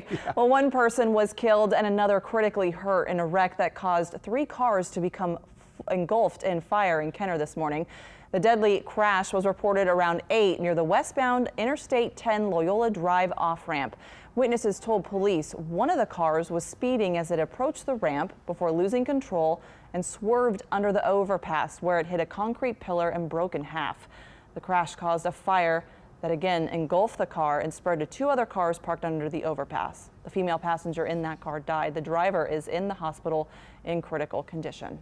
Yeah. Well, one person was killed and another critically hurt in a wreck that caused 3 cars to become engulfed in fire in Kenner this morning. The deadly crash was reported around 8 near the westbound Interstate 10 Loyola Drive off-ramp. Witnesses told police one of the cars was speeding as it approached the ramp before losing control and swerved under the overpass, where it hit a concrete pillar and broke in half. The crash caused a fire that again engulfed the car and spread to 2 other cars parked under the overpass. The female passenger in that car died. The driver is in the hospital in critical condition.